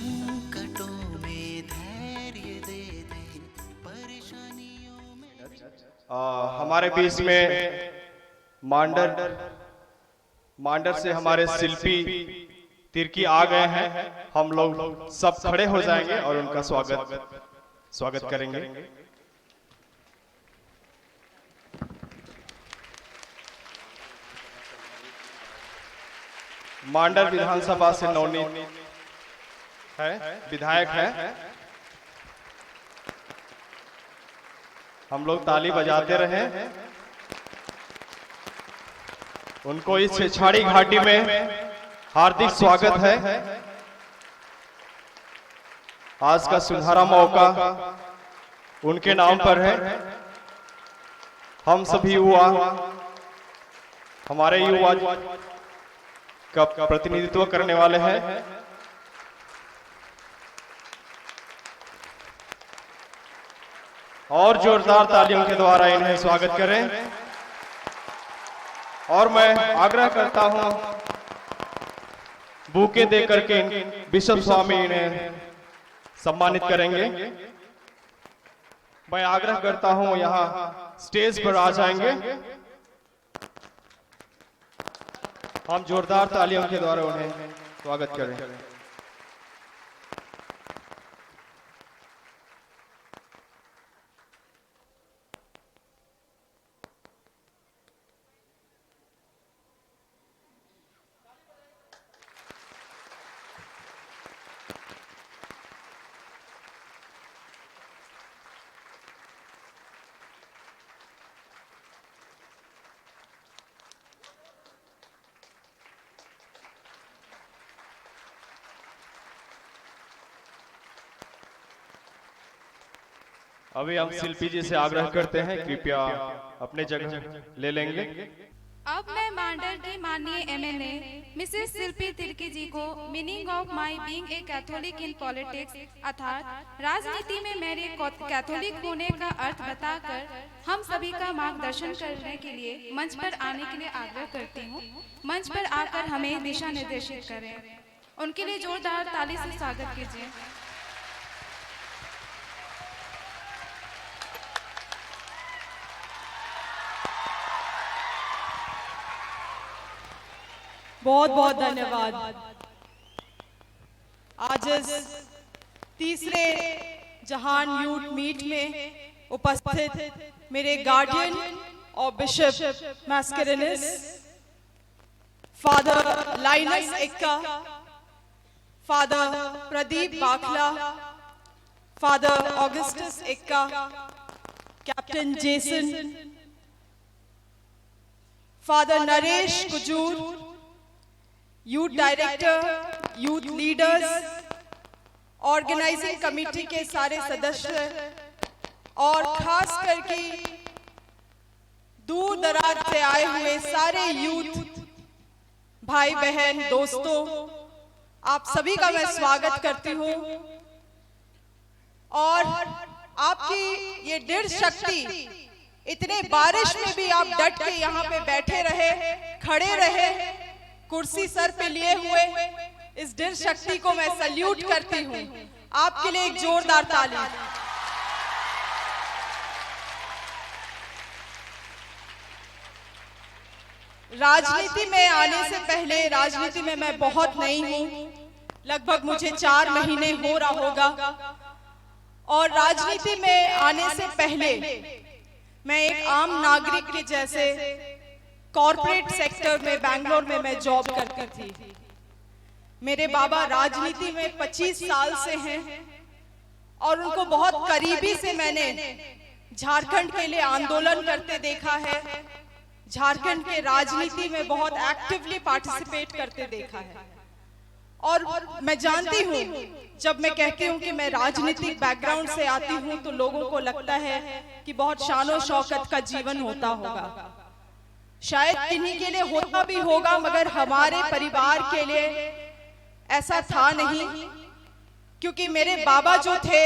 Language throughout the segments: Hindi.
संकटों में धैर्य दे दे, परेशानियों में। हमारे बीच में मांडर से हमारे शिल्पी तिर्की आ गए हैं। हम लोग सब खड़े हो जाएंगे और उनका स्वागत करेंगे। मांडर विधानसभा से नवनीत है, विधायक है। हम लोग ताली बजाते रहे। उनको इस छेछाड़ी घाटी में हार्दिक स्वागत है। आज का सुनहरा मौका उनके नाम पर है। हम सभी युवा, हमारे युवा का प्रतिनिधित्व करने वाले हैं। और जोरदार तालियों के द्वारा इन्हें स्वागत करें। और मैं आग्रह करता हूं, बुके दे करके बिशप स्वामी इन्हें सम्मानित करेंगे। मैं आग्रह करता हूं यहां स्टेज पर आ जाएंगे। हम जोरदार तालियों के द्वारा उन्हें स्वागत करें। अभी हम शिल्पी जी से आग्रह करते हैं, कृपया अपने जगह ले लेंगे। अब मैं मांडर की माननीय एमएलए मिसेस शिल्पी तिर्की जी को meaning of my being a Catholic in politics अर्थात राजनीति में मेरे कैथोलिक होने का अर्थ बताकर हम सभी का मार्गदर्शन करने के लिए मंच पर आने के लिए आग्रह करती हूँ। मंच पर आकर हमें दिशा निर्देशित करें। उनके लिए जोरदार ताली से स्वागत कीजिए। बहुत बहुत धन्यवाद। आज इस तीसरे जहान यूथ मीट में उपस्थित मेरे गार्डियन और bishop Mascarenhas Father Linus Ekka, Father Pradeep Bakhla, Father Augustus Ekka, captain Jason, Father Naresh Kujur, youth director, youth leaders, organising committee के सारे सदस्य और खास करके दूर दराज से आए हुए सारे यूथ भाई बहन दोस्तों, आप सभी का मैं स्वागत करती हूँ। और आपकी ये दृढ़ शक्ति, इतने बारिश में भी आप डट के यहाँ पे बैठे रहे, खड़े रहे, कुर्सी सर पे लिए हुए, इस दृढ़ शक्ति को मैं सल्यूट करती हूँ। आपके लिए एक जोरदार ताली। राजनीति में आने से पहले, राजनीति में मैं बहुत नई हूँ, लगभग मुझे 4 महीने हो रहा होगा। और राजनीति में आने से पहले मैं एक आम नागरिक के जैसे कॉर्पोरेट सेक्टर में बैंगलोर में मैं जॉब करती थी। मेरे बाबा राजनीति में 25 साल से हैं और उनको बहुत करीबी से मैंने झारखंड के लिए आंदोलन करते देखा है, झारखंड के राजनीति में बहुत एक्टिवली पार्टिसिपेट करते देखा है। और मैं जानती हूँ, जब मैं कहती हूँ कि मैं राजनीतिक बैकग्राउंड से आती हूँ तो लोगों को लगता है कि बहुत शानो शौकत का जीवन होता होगा। शायद किन्हीं के लिए होता भी होगा, मगर हमारे परिवार के लिए ऐसा था नहीं, क्योंकि मेरे बाबा जो थे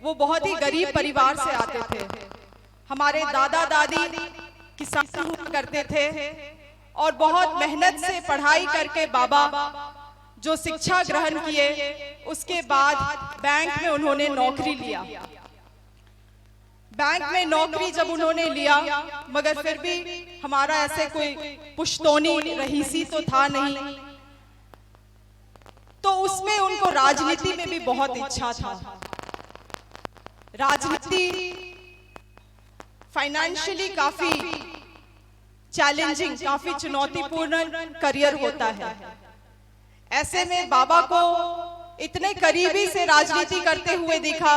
वो बहुत ही गरीब परिवार से आते थे। हमारे दादा दादी किसान हुआ करते थे और बहुत मेहनत से पढ़ाई करके बाबा जो शिक्षा ग्रहण किए, उसके बाद बैंक में उन्होंने नौकरी लिया। बैंक में नौकरी जब उन्होंने लिया, मगर फिर भी हमारा ऐसे कोई पुश्तौनी रईसी तो था नहीं, तो उसमें उनको राजनीति में भी बहुत इच्छा था। राजनीति फाइनेंशियली काफी चैलेंजिंग, काफी चुनौतीपूर्ण करियर होता है। ऐसे में बाबा को इतने करीबी से राजनीति करते हुए देखा।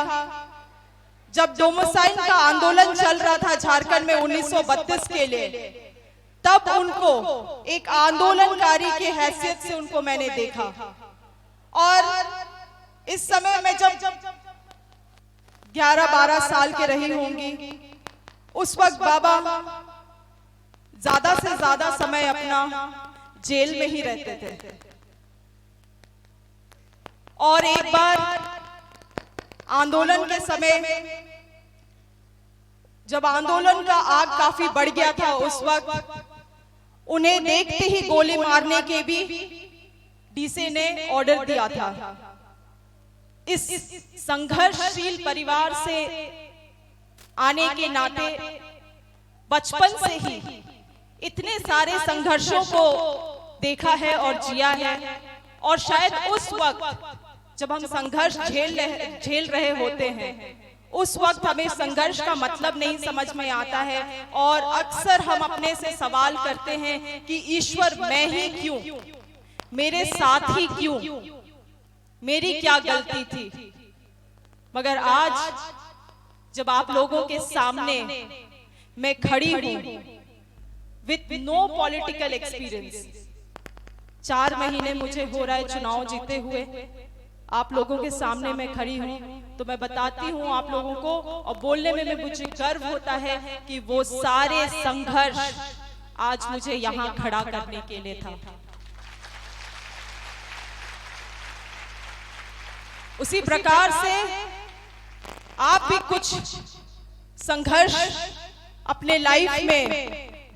जब डोमिसाइल का आंदोलन चल रहा था झारखंड में 1932 के लिए, तब उनको एक आंदोलनकारी के हैसियत से उनको मैंने देखा। और इस समय में जब 11-12 साल के रही होंगी, उस वक्त बाबा ज्यादा से ज्यादा समय अपना जेल में ही रहते थे। और एक बार आंदोलन के समय, जब आंदोलन का आग काफी बढ़ गया था, उस वक्त उन्हें देखते ही गोली मारने के भी डीसी ने ऑर्डर दिया था। इस संघर्षशील परिवार से आने के नाते बचपन से ही इतने सारे संघर्षों को देखा है और जिया है। और शायद उस वक्त जब हम संघर्ष झेल रहे होते हैं, उस वक्त हमें संघर्ष का मतलब नहीं समझ में आता है। और अक्सर हम अपने से सवाल करते हैं कि ईश्वर मैं ही क्यों, मेरे साथ ही क्यों, मेरी क्या गलती थी। मगर आज जब आप लोगों के सामने मैं खड़ी हूं विथ नो पॉलिटिकल एक्सपीरियंस, 4 महीने मुझे हो रहा है चुनाव जीते हुए, आप लोगों के सामने मैं खड़ी हूं, तो मैं बताती हूं आप लोगों को, और बोलने में मुझे गर्व होता है कि वो सारे संघर्ष आज मुझे यहां खड़ा करने के लिए था। उसी प्रकार से आप भी कुछ संघर्ष अपने लाइफ में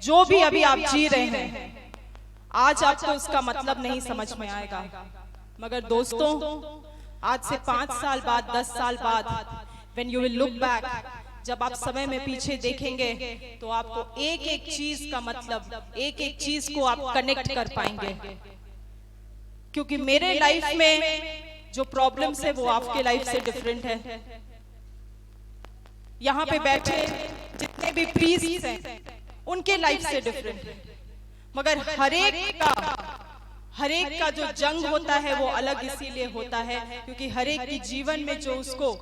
जो भी अभी आप जी रहे हैं, आज आपको उसका मतलब नहीं समझ में आएगा। मगर दोस्तों, आज से 5 साल बाद, 10 साल बाद, when you will look back, जब आप समय में पीछे देखेंगे, तो आपको एक एक चीज का मतलब, एक एक चीज को आप कनेक्ट कर पाएंगे। क्योंकि मेरे लाइफ में जो प्रॉब्लम्स है वो आपके लाइफ से डिफरेंट है। यहाँ पे बैठे जितने भी प्रीस्ट हैं, उनके लाइफ से डिफरेंट है। मगर हर एक का जो जंग होता है वो अलग इसीलिए होता है क्योंकि हर एक की जीवन में जो उसको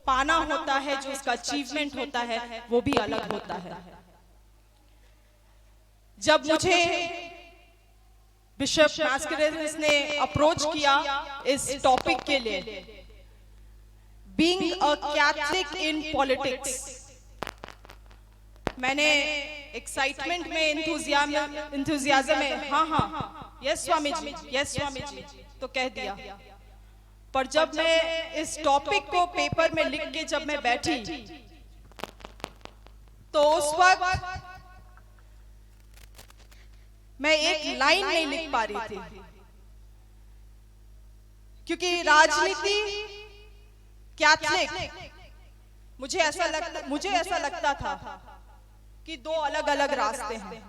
पाना होता है, जो उसका अचीवमेंट होता है, वो भी अलग होता है। जब मुझे बिशप मैस्करेडिस ने अप्रोच किया इस टॉपिक के लिए, being a Catholic in politics, मैंने एक्साइटमेंट में, इंथुजियाज्म में हाँ यस स्वामी जी, यस स्वामी जी तो कह दिया। पर जब मैं इस टॉपिक को पेपर में लिख के जब मैं बैठी, तो उस वक्त मैं एक लाइन नहीं लिख पा रही थी, क्योंकि राजनीति, कैथलिक, मुझे ऐसा लगता था कि 2 अलग अलग रास्ते हैं।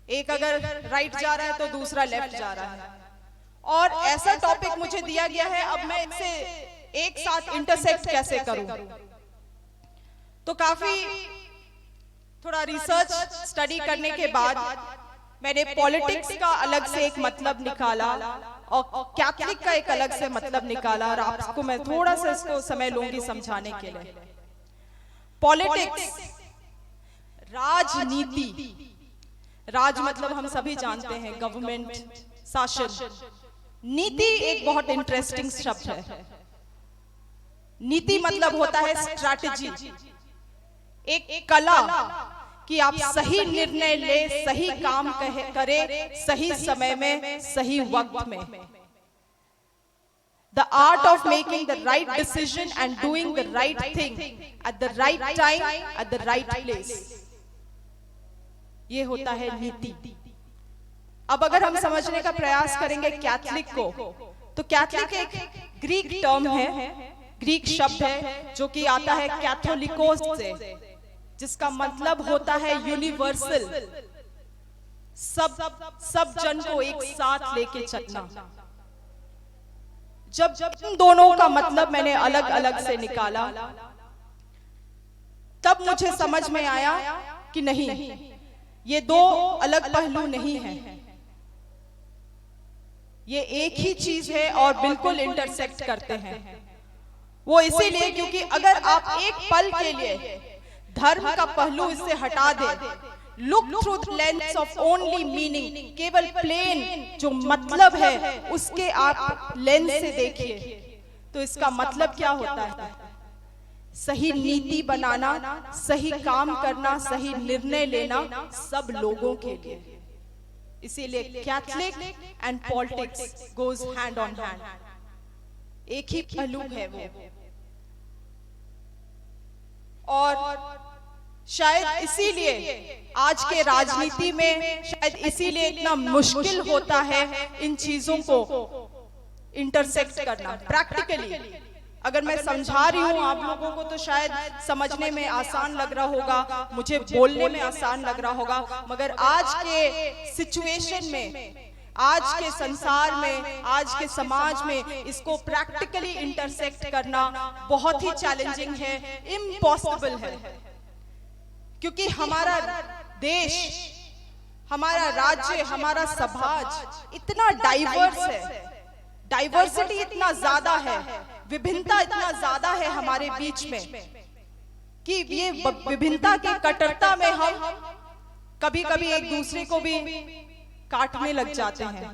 एक अगर राइट जा रहा है तो दूसरा लेफ्ट जा रहा है। और ऐसा टॉपिक मुझे दिया गया है, अब मैं इसे एक साथ इंटरसेक्ट कैसे करूं। तो काफी थोड़ा रिसर्च स्टडी करने के बाद मैंने पॉलिटिक्स का अलग से एक मतलब निकाला और कैथलिक का एक अलग से मतलब निकाला, और आपको मैं थोड़ा सा इसको समय लूंगी समझाने के लिए। पॉलिटिक्स, राजनीति, राज मतलब हम सभी जानते हैं गवर्नमेंट, शासन। नीति एक बहुत इंटरेस्टिंग शब्द है। नीति मतलब होता है स्ट्रैटेजी, एक कला कि आप सही निर्णय ले, सही काम करें, सही समय में, सही वक्त में। The art of making the right decision and doing the right thing at the right time, at the right place. ये होता है नीति। अब अगर हम समझने का प्रयास करेंगे कैथलिक को, तो कैथोलिक एक ग्रीक टर्म है, ग्रीक शब्द है जो कि आता है कैथोलिकोस से, जिसका मतलब होता है यूनिवर्सल, सब जन को एक साथ लेके चलना। जब इन दोनों का मतलब मैंने अलग अलग से निकाला, तब मुझे समझ में आया कि नहीं, ये दो अलग पहलू नहीं है, ये एक ही चीज है और बिल्कुल इंटरसेक्ट करते हैं। वो इसीलिए क्योंकि अगर आप एक पल के लिए धर्म का पहलू इससे हटा दे, look through the lens of only meaning, केवल प्लेन जो मतलब है उसके आप लेंस से देखिए, तो इसका मतलब क्या होता है? सही नीति बनाना, सही काम करना, सही निर्णय लेना सब लोगों के लिए। इसीलिए Catholic and politics goes hand on hand, एक ही पहलू है वो। और शायद इसीलिए आज के राजनीति में, शायद इसीलिए इतना मुश्किल होता है इन चीजों को इंटरसेक्ट करना प्रैक्टिकली। अगर मैं समझा रही हूँ आप लोगों को तो शायद समझने में आसान लग रहा होगा, मुझे बोलने में आसान लग रहा होगा, मगर आज के सिचुएशन में, आज के संसार में, आज के समाज में इसको प्रैक्टिकली इंटरसेक्ट करना बहुत ही चैलेंजिंग है, इम्पॉसिबल है। क्योंकि हमारा देश, हमारा राज्य, हमारा समाज इतना डाइवर्स है, डाइवर्सिटी इतना ज्यादा है, विभिन्नता इतना ज्यादा है हमारे बीच में कि ये विभिन्नता की कट्टरता में हम कभी कभी एक दूसरे को भी काटने लग जाते हैं।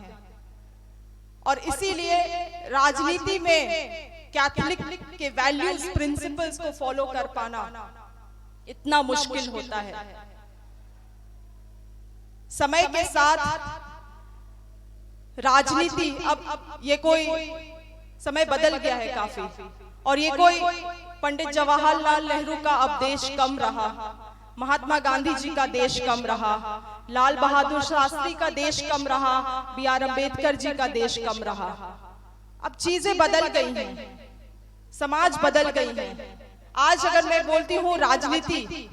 और इसीलिए राजनीति में कैथोलिक के वैल्यूज, प्रिंसिपल्स को फॉलो कर पाना इतना मुश्किल होता है। समय के साथ राजनीति, अब ये कोई समय बदल गया है काफी, और ये कोई पंडित जवाहरलाल नेहरू का अब देश कम रहा, महात्मा गांधी जी का देश कम रहा, लाल बहादुर शास्त्री का देश कम रहा, बी.आर. अम्बेडकर जी का देश कम रहा। अब चीजें बदल गई हैं, समाज बदल गई है। आज अगर मैं बोलती हूँ राजनीति,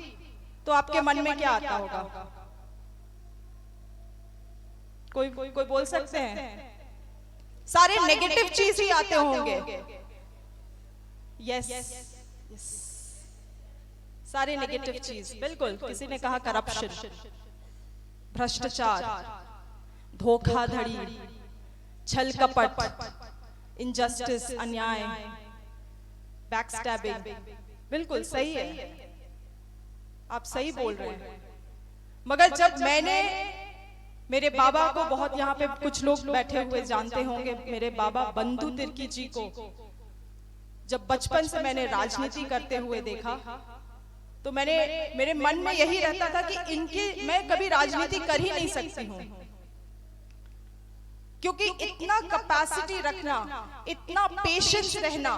तो आपके मन में क्या आता होगा? कोई बोल सकते हैं? सारे नेगेटिव चीज ही आते होंगे। यस, सारे नेगेटिव चीज, बिल्कुल। किसी ने कहा करप्शन, भ्रष्टाचार, धोखाधड़ी, छल कपट, इनजस्टिस, अन्याय, बैकस्टैबिंग। बिल्कुल सही है, आप सही बोल रहे हैं। मगर जब मैंने मेरे बाबा को, बहुत यहाँ पे कुछ लोग बैठे हुए जानते होंगे, मेरे बाबा बंधु तिर्की जी को जब बचपन से मैंने राजनीति करते हुए देखा, तो मेरे मन में यही रहता था कि इनके, मैं कभी राजनीति कर ही नहीं सकती हूँ, क्योंकि इतना कैपेसिटी रखना, इतना पेशेंस रहना,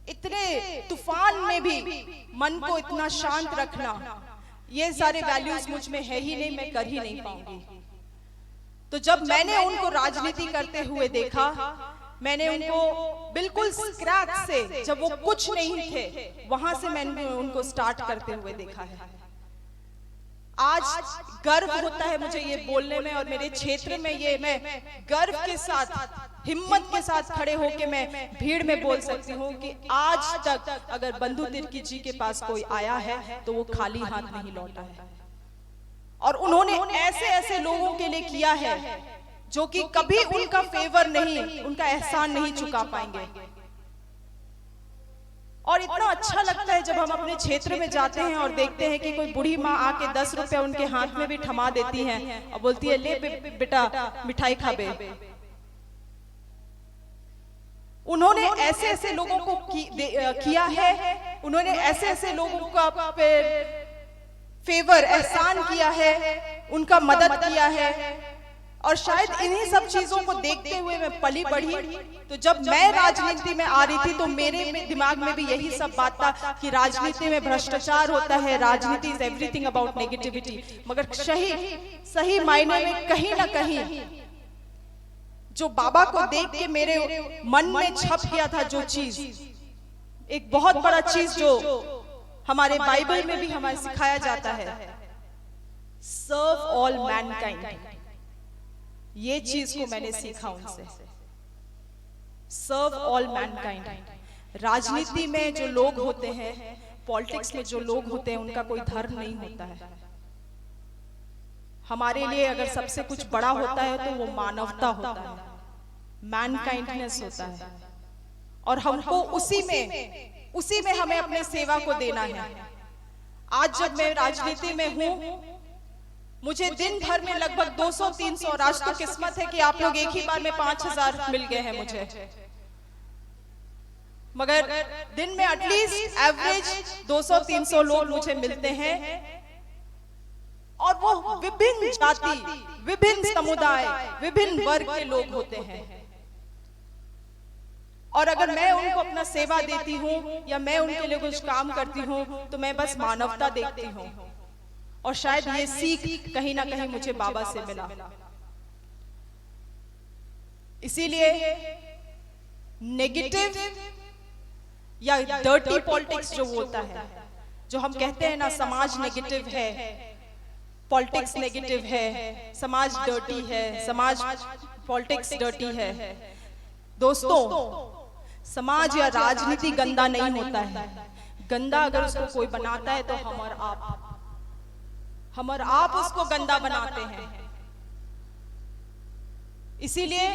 इतने तूफान में भी मन को इतना शांत रखना, ये सारे वैल्यूज मुझ में है ही नहीं, मैं कर ही नहीं पाऊंगी। तो जब मैंने उनको राजनीति करते हुए देखा, मैंने उनको बिल्कुल स्क्रैच से, जब वो कुछ नहीं थे, वहां से मैंने उनको स्टार्ट करते हुए देखा है। आज गर्व होता है मुझे ये बोलने में, और मेरे क्षेत्र में ये मैं गर्व के साथ, हिम्मत के साथ खड़े होके मैं भीड़ में बोल सकती हूँ कि आज तक अगर बंधु तिर्की जी के पास कोई आया है तो वो खाली हाथ नहीं लौटा है। और उन्होंने ऐसे ऐसे लोगों के लिए किया है जो कि कभी उनका फेवर नहीं, उनका एहसान नहीं चुका पाएंगे। और इतना अच्छा लगता है जब हम अपने क्षेत्र में जाते हैं और देखते हैं कि कोई बूढ़ी माँ आके 10 रुपए उनके हाथ में भी थमा देती है और बोलती है, ले बेटा मिठाई खा बे। उन्होंने ऐसे ऐसे लोगों को किया है, उन्होंने ऐसे ऐसे लोगों का फेवर, एहसान किया है, उनका मदद किया है। और शायद इन्हीं सब चीजों को देखते हुए मैं पली बढ़ी। तो जब मैं राजनीति में आ रही थी तो मेरे दिमाग में भी यही सब बात था कि राजनीति में भ्रष्टाचार होता है, राजनीति इज एवरीथिंग अबाउट नेगेटिविटी। मगर सही मायने में कहीं ना कहीं जो बाबा को देख के मेरे मन में छप गया था, जो चीज, एक बहुत बड़ा चीज जो हमारे बाइबल में भी हमें सिखाया जाता है, सर्व ऑल मैनकाइंड। ये चीज को मैंने सीखा उनसे, सर्व ऑल मैनकाइंड। राजनीति में जो लोग होते हैं, पॉलिटिक्स में जो लोग होते हैं, उनका कोई धर्म नहीं होता है। हमारे लिए अगर सबसे कुछ बड़ा होता है तो वो मानवता होता है, मैनकाइंडनेस होता है, और हमको उसी में हमें अपने सेवा को देना है। आज जब मैं राजनीति में हूं, मुझे दिन भर में लगभग 200-300, और आज तो किस्मत है कि आप लोग एक ही बार में 5000 मिल गए हैं मुझे, मगर दिन में एटलीस्ट एवरेज 200-300 लोग मुझे मिलते हैं, और वो विभिन्न जाति, विभिन्न समुदाय, विभिन्न वर्ग के लोग होते हैं। और अगर मैं उनको अपना सेवा देती हूँ या मैं उनके लिए कुछ काम करती हूँ, तो मैं बस मानवता देखती हूँ, और शायद ये सीख कहीं ना कहीं मुझे बाबा से मिला। इसीलिए नेगेटिव या डर्टी पॉलिटिक्स जो होता है, जो हम कहते हैं ना, समाज नेगेटिव है, पॉलिटिक्स नेगेटिव है, समाज डर्टी है, समाज पॉलिटिक्स डर्टी है। दोस्तों, समाज या राजनीति गंदा नहीं होता है। गंदा अगर उसको कोई बनाता है तो हम और आप उसको गंदा बनाते हैं। इसीलिए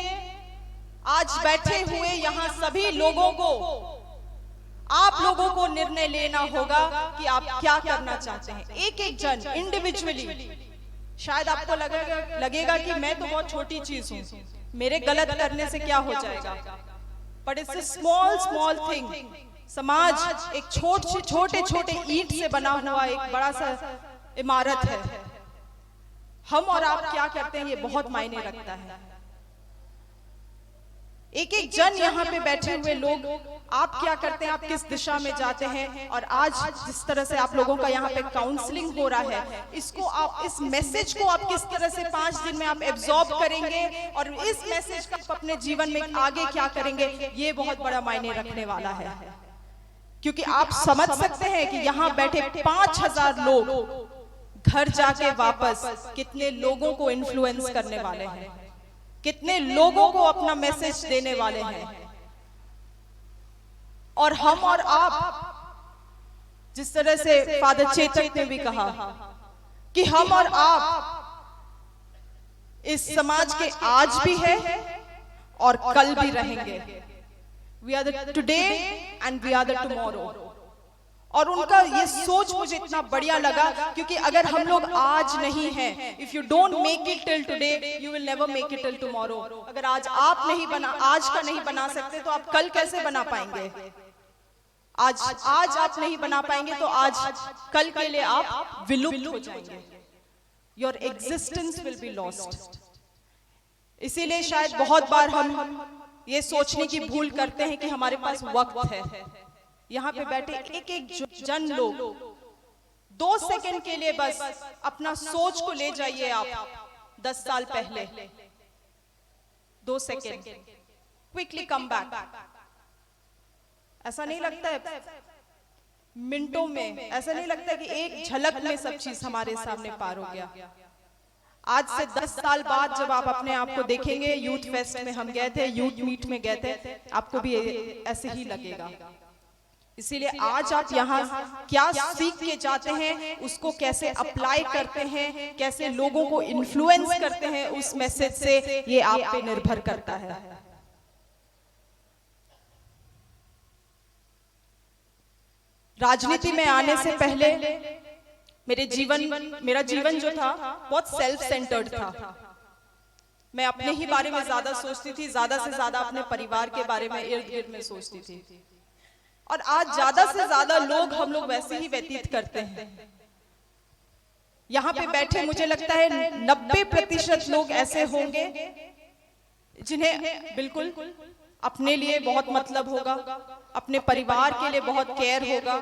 आज बैठे हुए यहाँ सभी लोगों को, आप लोगों को निर्णय लेना होगा कि आप क्या करना चाहते हैं। एक एक जन इंडिविजुअली। शायद आपको लगेगा कि मैं तो बहुत छोटी चीज हूं, मेरे गलत करने से क्या हो जाएगा, but it's a small thing. समाज एक छोटे छोटे ईंट से बना हुआ एक बड़ा सा इमारत है। हम और आप क्या करते हैं, ये बहुत मायने रखता है। एक एक जन यहाँ पे बैठे हुए लोग, आप क्या करते हैं, आप किस दिशा में जाते हैं। और आज जिस तरह से आप लोगों का यहाँ पे काउंसलिंग हो रहा है, इसको आप, इस मैसेज को आप किस तरह से 5 दिन में आप एब्जॉर्ब करेंगे और इस मैसेज का आप अपने जीवन में आगे क्या करेंगे, ये बहुत बड़ा मायने रखने वाला है। क्योंकि आप समझ सकते हैं कि यहाँ बैठे 5000 लोग घर जाके वापस कितने लोगों को इन्फ्लुएंस करने वाले हैं, कितने लोगों को अपना मैसेज देने वाले हैं। और हम और आप, जिस तरह से फादर चेतक ने भी कहा कि हम और आप इस समाज के आज भी है और कल भी रहेंगे। We are the today and we are the tomorrow. और उनका ये सोच मुझे इतना बढ़िया लगा, क्योंकि अगर हम लोग आज नहीं हैं, if you don't make it till today, you will never make it till tomorrow. अगर आज आप नहीं बना, आज का नहीं बना सकते, तो आप कल कैसे बना पाएंगे। आज आप नहीं बना पाएंगे तो आज कल के लिए आप विलुप्त हो जाएंगे। Your existence will be lost. इसीलिए शायद बहुत बार हम ये सोचने की भूल करते हैं कि हमारे पास वक्त है। यहाँ पे बैठे एक एक जन लोग 2 सेकंड के लिए बस अपना सोच को ले जाइए आप 10 साल पहले। 2 सेकंड, क्विकली कम बैक। ऐसा नहीं लगता है मिनटों में, ऐसा नहीं लगता कि एक झलक में सब चीज हमारे सामने पार हो गया। आज से 10 साल बाद जब आप अपने आप को देखेंगे, यूथ फेस्ट में हम गए थे, यूथ मीट में गए थे, आपको भी ऐसे ही लगेगा। इसीलिए आज आप यहाँ क्या सीख के जाते हैं, उसको कैसे अप्लाई करते हैं, कैसे लोगों को इन्फ्लुएंस करते हैं उस मैसेज से, ये आप पे निर्भर करता है। राजनीति में आने से पहले मेरा जीवन जो था बहुत सेल्फ सेंटर्ड था। मैं अपने ही बारे में ज्यादा सोचती थी, ज्यादा से ज्यादा अपने परिवार के बारे में, इर्द गिर्द में सोचती थी। और आज ज्यादा से ज्यादा लोग, हम लोग वैसे ही व्यतीत करते हैं। यहाँ पे बैठे मुझे लगता है 90% लोग ऐसे होंगे जिन्हें बिल्कुल अपने लिए बहुत मतलब होगा, अपने परिवार के लिए बहुत केयर होगा,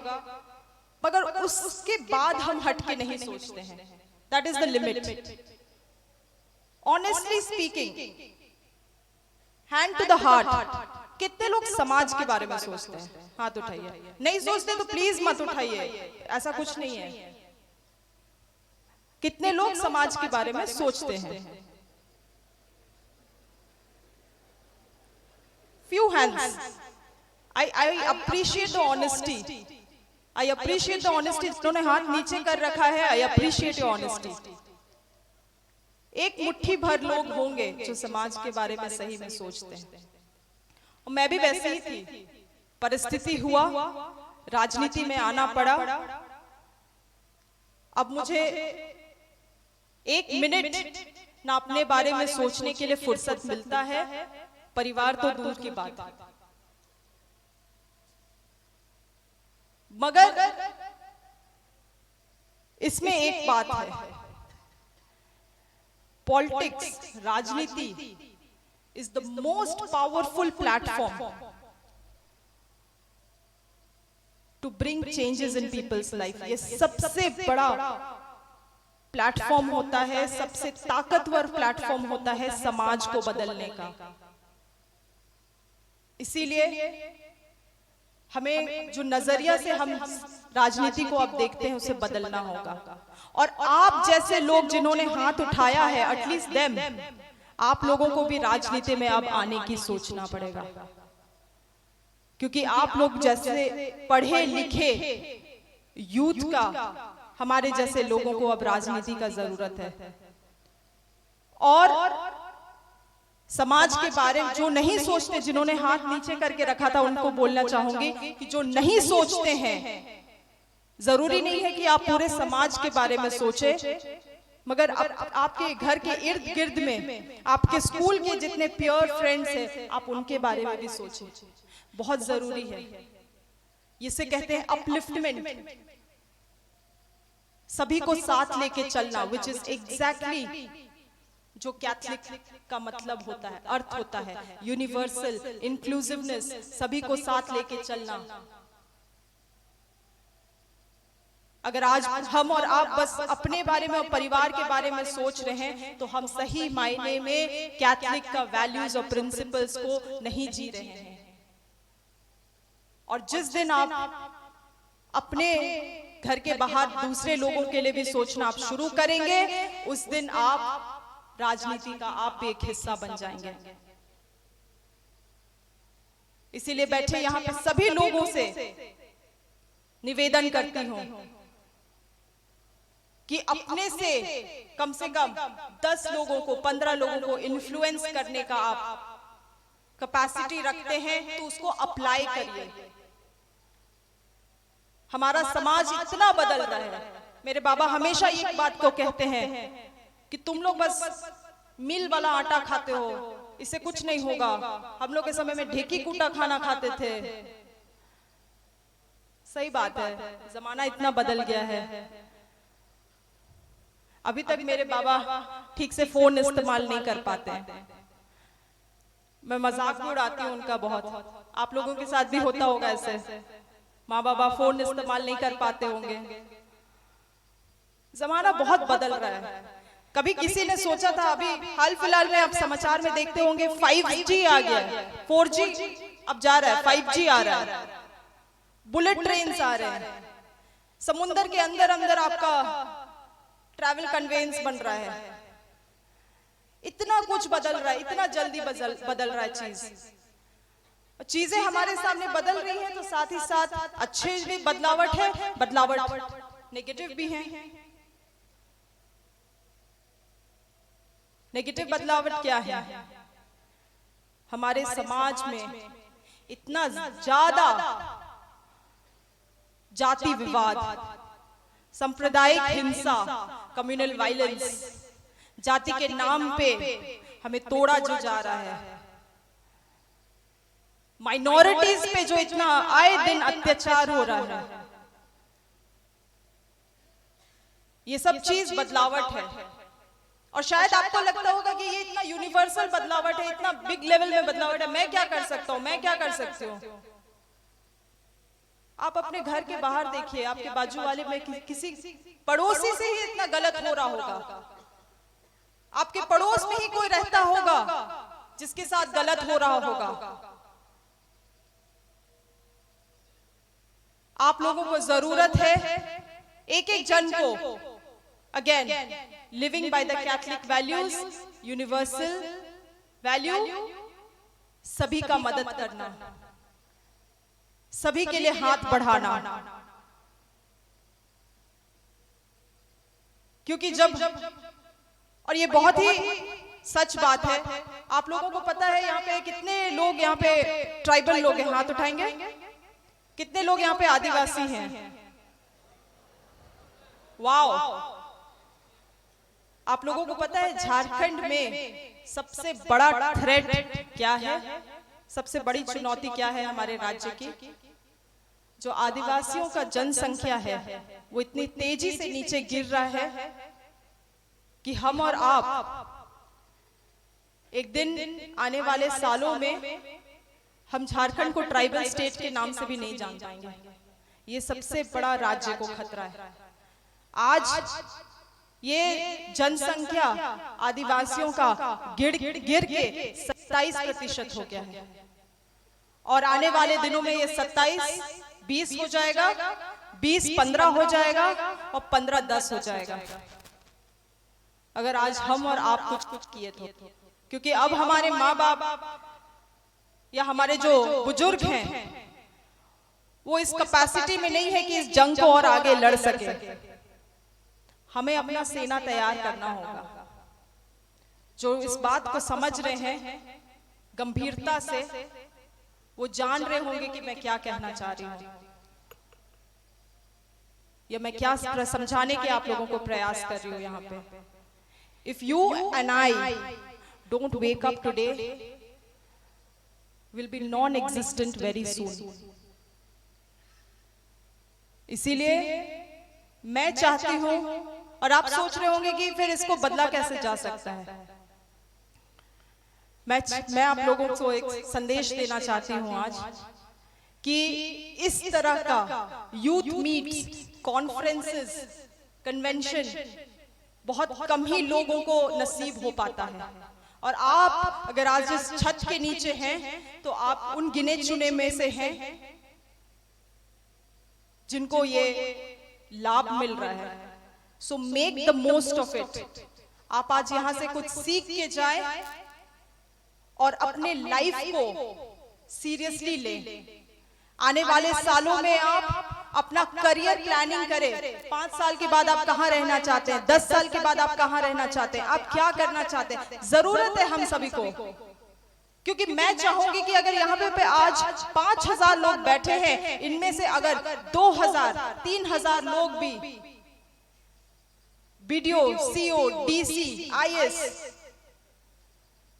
मगर उसके बाद हम हट के नहीं सोचते हैं। That is the limit. Honestly speaking, hand to the heart, कितने लोग समाज के बारे में सोचते हैं? हाथ उठाइए। नहीं सोचते तो प्लीज मत उठाइए, ऐसा कुछ नहीं है। कितने लोग समाज के बारे में सोचते हैं? Few hands. I appreciate the honesty. I appreciate the honesty. जिन्होंने हाथ नीचे कर रखा है, I appreciate your honesty. एक मुट्ठी भर लोग होंगे जो समाज के बारे में सही में सोचते हैं। और मैं भी वैसे ही थी, परिस्थिति हुआ, राजनीति में आना पड़ा। अब मुझे एक मिनट ना अपने बारे में सोचने के लिए फुर्सत मिलता है, परिवार तो दूर की बात है। मगर इसमें एक बात है, पॉलिटिक्स, राजनीति is the most powerful platform to bring changes in people's life. ये सबसे बड़ा प्लेटफॉर्म होता है, सबसे ताकतवर प्लेटफॉर्म होता है समाज को बदलने का। इसीलिए हमें जो नजरिया से हम राजनीति को अब देखते हैं उसे बदलना होगा। और आप जैसे लोग जिन्होंने हाथ उठाया है, एटलीस्ट देम, आप लोगों को भी राजनीति में अब आने की सोचना पड़ेगा, क्योंकि आप लोग जैसे पढ़े लिखे यूथ का, हमारे जैसे लोगों को अब राजनीति का जरूरत है। और समाज के बारे में जो नहीं सोचते, जिन्होंने हाथ नीचे करके रखा था, उनको बोलना चाहूंगी कि जो नहीं सोचते हैं, जरूरी नहीं है कि आप पूरे समाज के बारे में सोचें, मगर आपके घर के इर्द गिर्द में आपके स्कूल के जितने प्योर फ्रेंड्स हैं, आप उनके बारे में भी सोचें। बहुत जरूरी है। इसे कहते हैं अपलिफ्टमेंट, सभी को साथ लेके चलना, विच इज एग्जैक्टली जो कैथलिक का मतलब होता है, अर्थ होता है, यूनिवर्सल इंक्लूसिवनेस, सभी को साथ लेके चलना। अगर आज हम और आप बस अपने बारे में और परिवार के बारे में सोच रहे हैं, तो हम सही मायने में कैथलिक का वैल्यूज और प्रिंसिपल्स को नहीं जी रहे हैं। और जिस दिन आप अपने घर के बाहर दूसरे लोगों के लिए भी सोचना आप शुरू करेंगे, उस दिन आप राजनीति का आप भी एक हिस्सा बन जाएंगे। इसीलिए बैठे यहाँ पे सभी लोगों से निवेदन करती हूँ कि अपने से कम 10 लोगों को, 15 लोगों को इन्फ्लुएंस करने का आप कैपेसिटी रखते हैं, तो उसको अप्लाई करिए। हमारा समाज इतना बदल रहा है। मेरे बाबा हमेशा एक बात को कहते हैं कि तुम लोग बस मिल वाला आटा खाते हो, इससे कुछ नहीं होगा। हम लोग के समय में ढेकी कूटा खाना खाते थे। सही बात है, जमाना इतना बदल गया है। अभी तक मेरे बाबा ठीक से फोन इस्तेमाल नहीं कर पाते हैं। मैं मजाक में उड़ाती हूँ उनका बहुत। आप लोगों के साथ भी होता होगा ऐसे, माँ बाबा फोन इस्तेमाल नहीं कर पाते होंगे। जमाना बहुत बदल रहा है। कभी किसी ने सोचा था, अभी हाल फिलहाल में आप समाचार में देखते होंगे 5G आ गया है, 4G अब जा रहा है, 5G आ रहा है, बुलेट ट्रेन आ रहे हैं, समुद्र के अंदर अंदर आपका ट्रैवल कन्वेंस बन रहा है। इतना कुछ बदल रहा है, इतना जल्दी बदल रहा है चीजें हमारे सामने बदल रही हैं, तो साथ ही साथ अच्छे भी बदलावट है, बदलावट नेगेटिव भी है। नेगेटिव बदलावट क्या है? हमारे समाज में इतना ज्यादा जाति विवाद, सांप्रदायिक हिंसा, कम्युनल वायलेंस, जाति के नाम पे हमें तोड़ा जो जा रहा है, माइनॉरिटीज पे जो इतना आए दिन अत्याचार हो रहा है, ये सब चीज बदलावट है। और शायद आपको लगता होगा कि ये इतना यूनिवर्सल बदलावट है, इतना बिग लेवल में बदलावट है, मैं क्या कर सकता हूं, मैं क्या कर सकती हूँ। आप अपने घर के बाहर देखिए, आपके बाजू वाले में किसी पड़ोसी से ही इतना गलत हो रहा होगा, आपके पड़ोस में ही कोई रहता होगा जिसके साथ गलत हो रहा होगा। आप लोगों को जरूरत है एक एक जन को, again living by the Catholic values, universal value, सभी का मदद करना, सभी के लिए हाथ बढ़ाना। क्योंकि जब, और ये बहुत ही सच बात है, आप लोगों को पता है यहाँ पे कितने लोग यहाँ पे ट्राइबल लोग हैं, हाथ उठाएंगे, कितने लोग यहाँ पे आदिवासी हैं? वाओ! आप लोगों को पता है झारखंड में सबसे बड़ा थ्रेट क्या है, सबसे बड़ी चुनौती क्या है हमारे राज्य की? जो आदिवासियों का जनसंख्या है वो इतनी तेजी से नीचे गिर रहा है कि हम और आप एक दिन आने वाले सालों में हम झारखंड को ट्राइबल स्टेट के नाम से भी नहीं जान पाएंगे। ये सबसे बड़ा राज्य को खतरा है। आज ये जनसंख्या आदिवासियों का गिर के 27% हो गया है, और आने वाले दिनों में ये 27 20 हो जाएगा, 20 15 हो जाएगा, और 15 10 हो जाएगा, अगर आज हम और आप कुछ किए तो। क्योंकि अब हमारे माँ बाप या हमारे जो बुजुर्ग हैं वो इस कैपेसिटी में नहीं है कि इस जंग को और आगे लड़ सके। हमें अपना सेना तैयार करना होगा। जो इस बात को समझ रहे हैं गंभीरता से, वो जान रहे होंगे कि मैं क्या कहना चाह रही हूँ, या मैं क्या समझाने के आप लोगों को प्रयास कर रही हूँ यहाँ पे। If you and I don't wake up today, will be non-existent very soon. इसीलिए मैं चाहती हूँ, और आप सोच रहे होंगे कि फिर इसको बदला कैसे जा सकता है। मैं आप लोगों को एक संदेश देना चाहती हूँ आज, कि इस तरह का यूथ मीट्स, कॉन्फ्रेंसेस, कन्वेंशन बहुत कम ही लोगों को नसीब हो पाता है। और आप अगर आज इस छत के नीचे हैं तो आप उन गिने चुने में से हैं जिनको ये लाभ मिल रहा है। So make the most of it. आप आज यहां से कुछ सीख के जाएं और अपने लाइफ को सीरियसली लें। आने वाले सालों में आप अपना करियर प्लानिंग करें। 5 साल के बाद आप कहां रहना चाहते हैं, 10 साल के बाद आप कहां रहना चाहते हैं, आप क्या करना चाहते हैं। जरूरत है हम सभी को, क्योंकि मैं चाहूंगी कि अगर यहाँ पे आज 5000 लोग बैठे हैं, इनमें से अगर 2000 3000 लोग भी बीडीओ, सीओ, डीसी, आईएएस,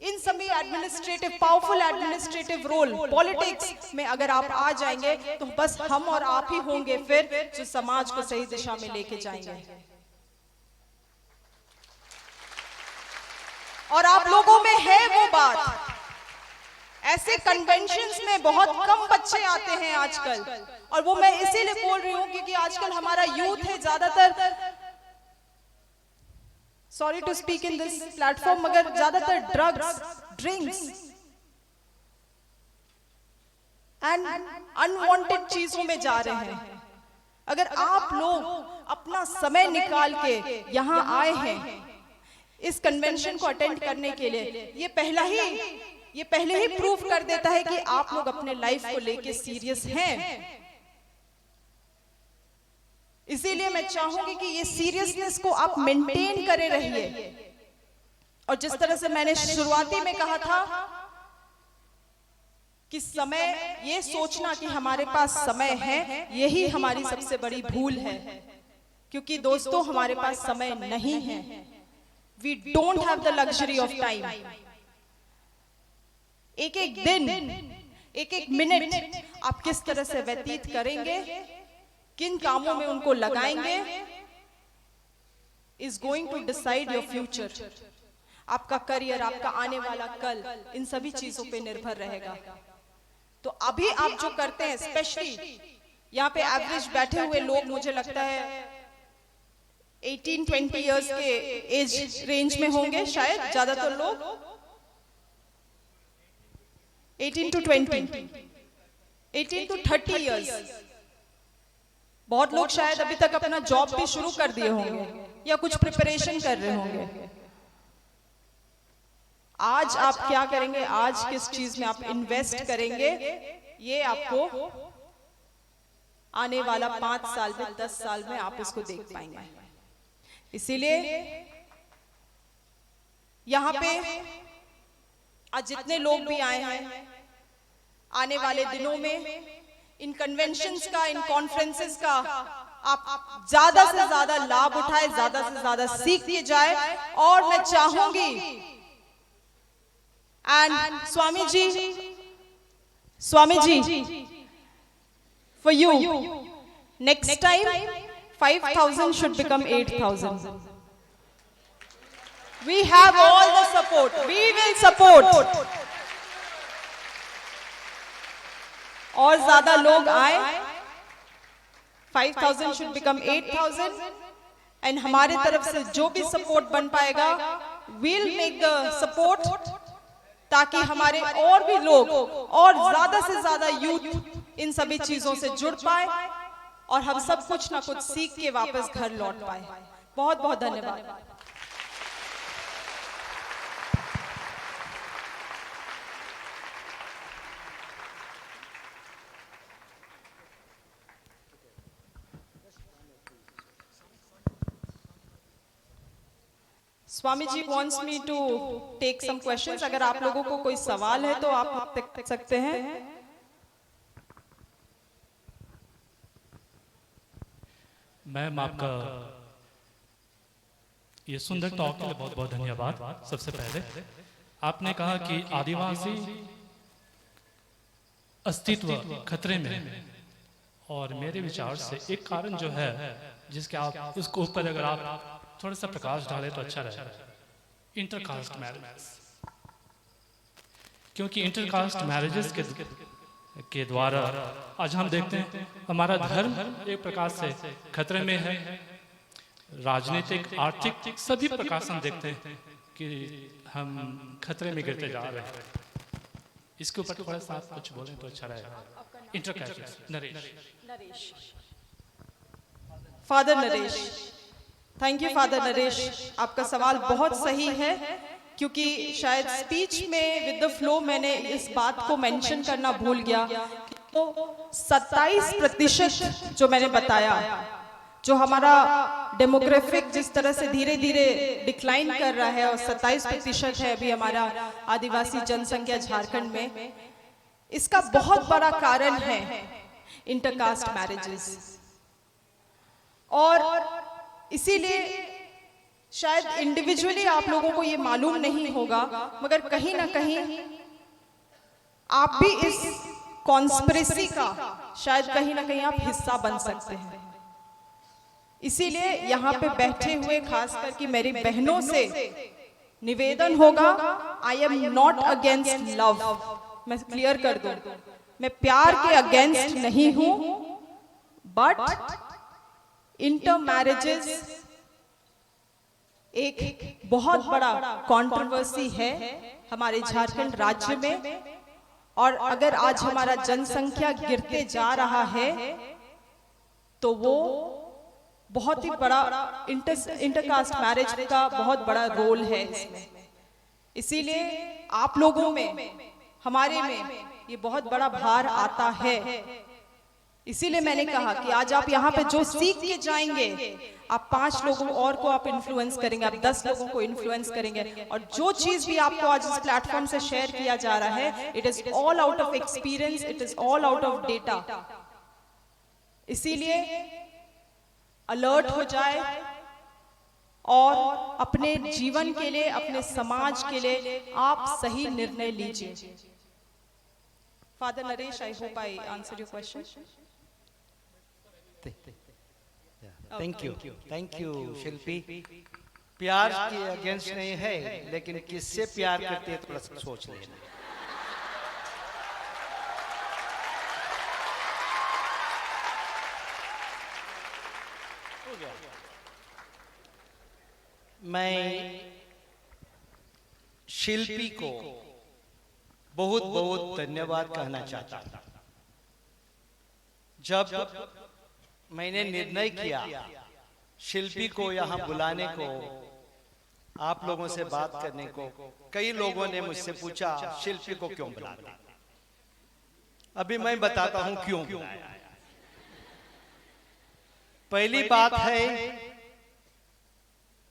इन सभी administrative, powerful administrative role, politics में अगर आप आ जाएंगे तो बस हम और आप ही होंगे फिर जो समाज को सही दिशा में लेके जाएंगे। और आप लोगों में है वो बात। ऐसे कन्वेंशंस में बहुत कम बच्चे आते हैं आजकल, और वो मैं इसीलिए बोल रही हूँ क्योंकि आजकल हमारा यूथ है ज्यादातर, sorry to speak in this platform, मगर ज्यादातर ड्रग्स, ड्रिंक्स एंड अनवांटेड चीजों में जा रहे हैं। अगर आप लोग अपना समय निकाल के यहाँ आए हैं इस कन्वेंशन को अटेंड करने के लिए, ये पहले ही प्रूव कर देता है कि आप लोग अपने लाइफ को लेके सीरियस हैं। इसीलिए मैं चाहूंगी कि ये सीरियसनेस को आप मेंटेन करे रहिए। और जिस तरह से मैंने शुरुआती में कहा था कि समय, ये सोचना कि हमारे पास समय है, यही हमारी सबसे बड़ी भूल है। क्योंकि दोस्तों हमारे पास समय नहीं है। We don't have the luxury of time. एक एक दिन, एक एक मिनट आप किस तरह से व्यतीत करेंगे, किन कामों में उनको लगाएंगे, is going to decide your future. आपका करियर, आपका आने वाला कल, इन सभी चीजों पे निर्भर रहेगा। तो अभी आप जो करते हैं, स्पेशली यहाँ पे एवरेज बैठे हुए लोग, मुझे लगता है 18-20 इयर्स के एज रेंज में होंगे शायद ज्यादातर लोग। 18 to 20, 18 to 30 years। बहुत लोग शायद अभी तक अपना जॉब भी शुरू कर दिए होंगे या कुछ प्रिपरेशन कर रहे होंगे। आज आप क्या करेंगे, आज किस चीज में आप इन्वेस्ट करेंगे, ये आपको आने वाला 5 साल में, 10 साल में आप इसको देख पाएंगे। इसीलिए यहाँ पे आज जितने लोग भी आए हैं, आने वाले दिनों में इन कन्वेंशंस का, इन कॉन्फ्रेंसेस का आप ज्यादा से ज्यादा लाभ उठाए, ज्यादा से ज्यादा सीखिए जाए। और मैं चाहूंगी and Swami ji for you, next time 5,000 should become 8,000. We have all the support, we will support। और ज्यादा लोग आए, 5,000 should become 8,000, and हमारे तरफ से जो भी सपोर्ट बन पाएगा, we'll make the support, ताकि हमारे और भी लोग और ज्यादा से ज्यादा यूथ इन सभी चीजों से जुड़ पाए और हम सब कुछ ना कुछ सीख के वापस घर लौट पाए। बहुत बहुत धन्यवाद। Swami ji wants me to take some questions। अगर आप लोगों को कोई सवाल है तो आप पूछ सकते हैं। मैम, आपका ये सुंदर टॉक के लिए बहुत बहुत धन्यवाद। सबसे पहले आपने कहा कि आदिवासी अस्तित्व खतरे में है, और मेरे विचार से एक कारण जो है जिसके आप उसको ऊपर अगर आप थोड़ा सा प्रकाश डालें तो अच्छा रहेगा, इंटरकास्ट मैरिजेस। क्योंकि इंटरकास्ट मैरिजेस के द्वारा आज हम देखते हैं हमारा धर्म एक प्रकार से खतरे में है, राजनीतिक, आर्थिक सभी प्रकार से हम देखते हैं कि हम खतरे में गिरते जा रहे हैं। इसके ऊपर थोड़ा सा कुछ बोलें तो अच्छा रहेगा। Intercaste Naresh. Father Naresh, thank you father Naresh, आपका सवाल बहुत सही है, क्योंकि शायद स्पीच में विद द फ्लो मैंने इस बात को मेंशन करना भूल गया। तो 27% जो मैंने बताया, जो हमारा डेमोग्राफिक जिस तरह से धीरे धीरे डिक्लाइन कर रहा है और 27% है अभी हमारा आदिवासी जनसंख्या झारखंड में, इसका बहुत बड़ा कारण है इंटरकास्ट मैरिजेस। और इसीलिए शायद इंडिविजुअली आप लोगों को ये मालूम नहीं होगा, मगर कहीं ना कहीं आप भी इस कॉन्स्पिरेसी का शायद कहीं ना कहीं आप हिस्सा बन सकते हैं। इसीलिए यहाँ पे बैठे हुए खास करके मेरी बहनों से निवेदन होगा, I am not against love. मैं क्लियर कर दूं, मैं प्यार के अगेंस्ट नहीं हूं, बट इंटर मैरिजेस एक बहुत बड़ा कंट्रोवर्सी है हमारे झारखंड राज्य में। और अगर आज हमारा जनसंख्या गिरते जा रहा है तो वो बहुत ही बड़ा इंटरकास्ट मैरिज का बहुत बड़ा रोल है इसमें। इसीलिए आप लोगों में, हमारे में ये बहुत बड़ा भार आता है। इसीलिए मैंने कहा कि आज आप यहाँ पे जो सीख के जाएंगे, आप 5 लोगों और को आप इन्फ्लुएंस करेंगे, आप 10 लोगों को इन्फ्लुएंस करेंगे। और जो चीज भी आपको आज इस प्लेटफॉर्म से शेयर किया जा रहा है, it is all out of experience, it is all out of data. इसीलिए अलर्ट हो जाए और अपने जीवन के लिए, अपने समाज के लिए आप सही निर्णय लीजिए। Father Naresh, I hope I answer your question. Thank you Shilpi. प्यार के अगेंस्ट नहीं है, लेकिन किससे प्यार करते हैं थोड़ा सा सोच लेना। मैं शिल्पी को बहुत बहुत धन्यवाद कहना चाहता हूं। जब मैंने निर्णय किया शिल्पी को यहाँ बुलाने को, आप लोगों से बात करने को, कई लोगों ने मुझसे पूछा शिल्पी को क्यों बुलाते। अभी मैं बताता हूं क्यों बुलाया। पहली बात है,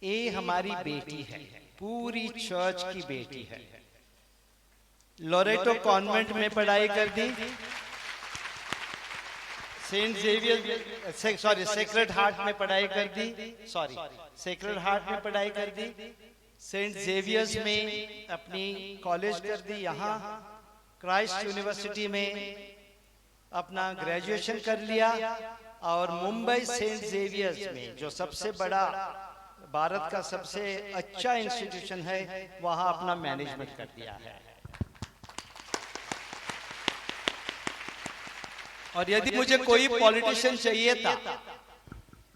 ये हमारी बेटी है, पूरी चर्च की बेटी है। लोरेटो कॉन्वेंट में पढ़ाई कर दी, सेंट जेवियर सेक्रेड हार्ट में पढ़ाई कर दी, सेक्रेड हार्ट में पढ़ाई कर दी, सेंट जेवियर्स में अपनी कॉलेज कर दी, यहाँ क्राइस्ट यूनिवर्सिटी में अपना ग्रेजुएशन कर लिया, और मुंबई सेंट जेवियर्स में जो सबसे बड़ा भारत का सबसे अच्छा इंस्टीट्यूशन है, वहां अपना मैनेजमेंट कर दिया है। और यदि मुझे कोई पॉलिटिशियन चाहिए था,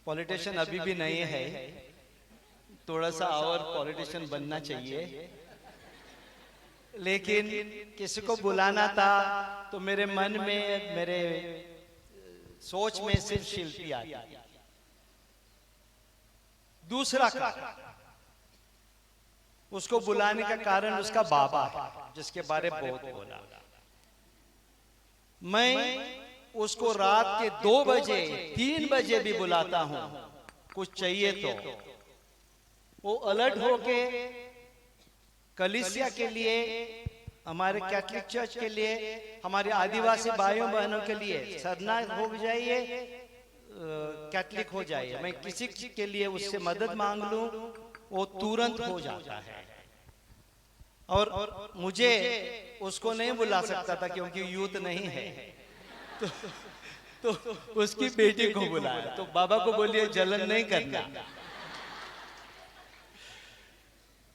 पॉलिटिशियन अभी भी नहीं है, थोड़ा सा और पॉलिटिशियन बनना चाहिए, लेकिन किसी को बुलाना था तो मेरे मन में, मेरे सोच में सिर्फ शिल्पी आ गया। दूसरा कारण, उसको बुलाने का कारण उसका बाबा है, जिसके बारे में बहुत बोला। मैं उसको रात के 2 बजे 3 बजे भी बुलाता हूं, कुछ चाहिए तो वो अलर्ट होके कलीसिया के लिए, हमारे कैथोलिक चर्च के लिए, हमारे आदिवासी भाइयों बहनों के लिए सरना हो जाइए, कैथलिक हो जाइए, मैं किसी के लिए उससे मदद मांग लूं, वो तुरंत हो जाता है। और मुझे उसको नहीं बुला सकता था क्योंकि यूथ नहीं है, तो उसकी बेटी को बुलाया। तो बाबा को बोलिए जलन नहीं करना।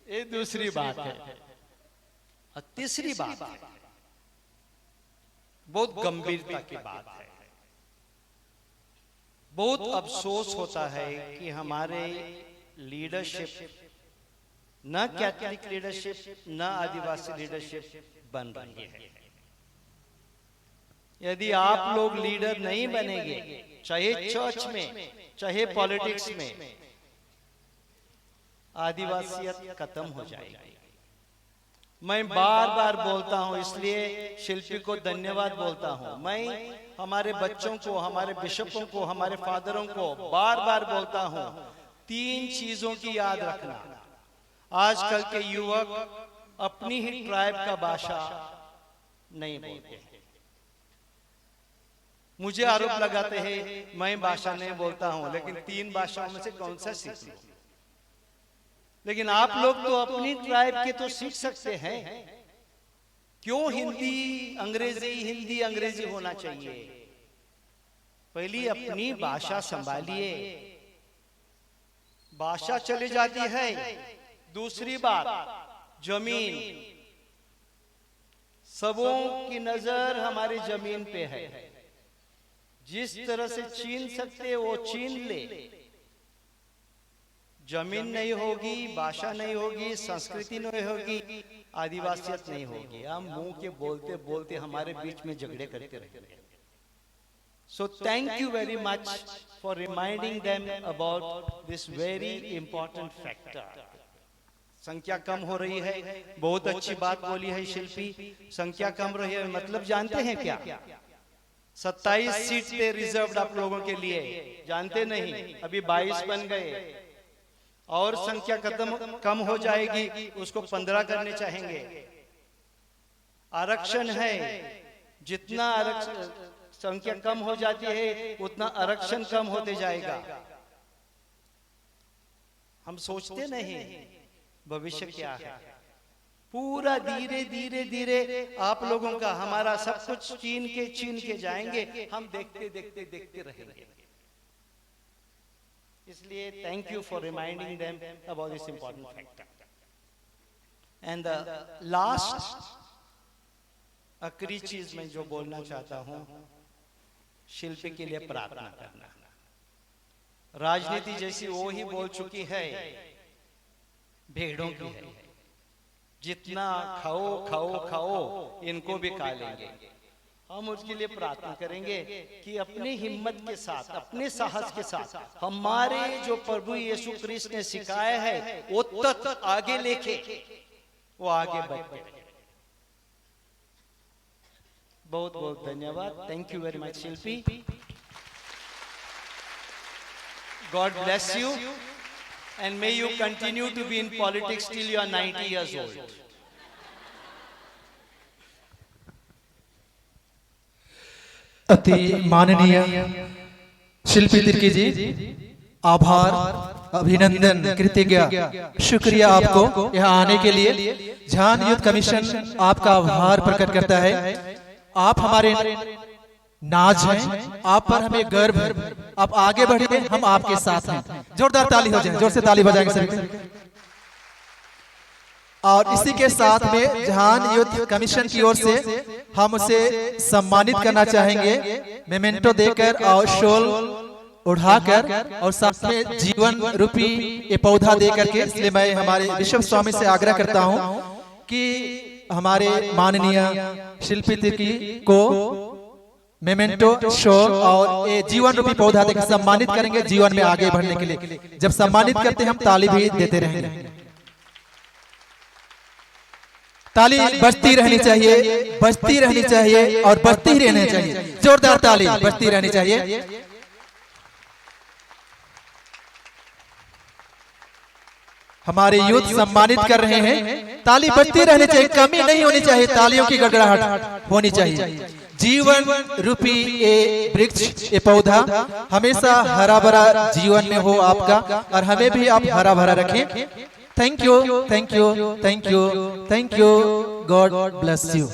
ये दूसरी बात है। और तीसरी बात है, बहुत गंभीरता की बात है। बहुत अफसोस होता है कि हमारे लीडरशिप, न कैथोलिक लीडरशिप न आदिवासी लीडरशिप बन रही है। यदि आप लोग लीडर नहीं बनेंगे, चाहे चर्च में चाहे पॉलिटिक्स में, आदिवासियत खत्म हो जाएगी। मैं बार बार बोलता हूं, इसलिए शिल्पी को धन्यवाद बोलता हूं। मैं हमारे बच्चों को, हमारे बिशपों को, हमारे फादरों को बार बार बोलता हूं, 3 चीजों की याद रखना। आजकल के युवक अपनी ही ट्राइब का भाषा नहीं बोलते हैं। मुझे आरोप लगाते हैं मैं भाषा नहीं बोलता हूं, लेकिन 3 भाषाओं में से कौन सा सीख लूं? लेकिन आप लोग तो अपनी ट्राइब के तो सीख सकते हैं, क्यों हिंदी अंग्रेजी होना चाहिए? पहली अपनी भाषा संभालिए, भाषा चली जाती है। दूसरी बात, जमीन, सबों की नजर हमारी जमीन पे है। जिस तरह से छीन सकते वो छीन ले। जमीन नहीं होगी, भाषा नहीं होगी, संस्कृति नहीं होगी, आदिवासियत नहीं होगी। हम मुंह के बोलते बोलते हमारे बीच में झगड़े करते रहेंगे। So thank you very much for reminding them about this very important factor. संख्या कम हो रही है, बहुत अच्छी बात बोली है शिल्पी। संख्या कम रही है मतलब जानते हैं क्या? 27 सीट थे रिजर्व्ड आप लोगों के लिए, जानते नहीं? अभी 22 बन गए और संख्या कम हो जाएगी, उसको 15 करने चाहेंगे। आरक्षण है, जितना आरक्षण संख्या कम हो जाती है उतना आरक्षण कम होते जाएगा। हम सोचते नहीं भविष्य क्या है। पूरा धीरे धीरे धीरे आप लोगों का, हमारा सब कुछ छीन के जाएंगे, हम देखते रहेंगे। इसलिए thank you for reminding them about this important factor. And the last आखिरी चीज मैं जो बोलना चाहता हूं, शिल्पी के लिए प्रार्थना करना। राजनीति जैसी वो ही बोल चुकी है, भेड़ों की है। जितना खाओ खाओ खाओ, इनको भी खा लेंगे। हम उसके लिए प्रार्थना करेंगे कि अपने हिम्मत के साथ, अपने साहस के साथ हमारे जो प्रभु यीशु क्रिस्त ने सिखाया है वो तक आगे लेके वो आगे बढ़ते। बहुत बहुत धन्यवाद। Thank you very much Shilpi. God bless you and may you continue to be in politics till you are 90 years old. अति माननीय शिल्पी तिर्की जी, आभार, अभिनंदन, कृतज्ञ, शुक्रिया आपको यहाँ आने के लिए। झान यूथ कमीशन आपका आभार प्रकट करता है। आप हमारे नाज हैं, आप पर हमें गर्व है। आप आगे बढ़िए, हम आपके साथ हैं। जोरदार ताली हो जाए, जोर से ताली बजाएंगे सभी। और इसी के साथ में झान यूथ कमीशन की ओर से हम उसे सम्मानित करना चाहेंगे, मेमेंटो देकर और शॉल उठाकर और साथ में जीवन रूपी ये पौधा देकर के। इसलिए मैं हमारे विश्व स्वामी से आग्रह करता हूं कि हमारे माननीय शिल्पी तिर्की को मेमेंटो शॉल और ये जीवन रूपी पौधा देकर सम्मानित करेंगे जीवन में आगे बढ़ने के लिए। जब सम्मानित करते हैं हम ताली भी देते रहेंगे। ताली बजती रहनी चाहिए, बजती रहनी चाहिए और बजती ही रहनी चाहिए। जोरदार ताली बजती रहनी चाहिए। हमारे यूथ सम्मानित कर रहे हैं, ताली बजती रहनी चाहिए, कमी नहीं होनी चाहिए, तालियों की गड़गड़ाहट होनी चाहिए। जीवन रूपी ये वृक्ष, ये पौधा हमेशा हरा भरा जीवन में हो आपका, और हमें भी आप हरा भरा रखें। Thank you, thank you, thank you, thank you. God bless you.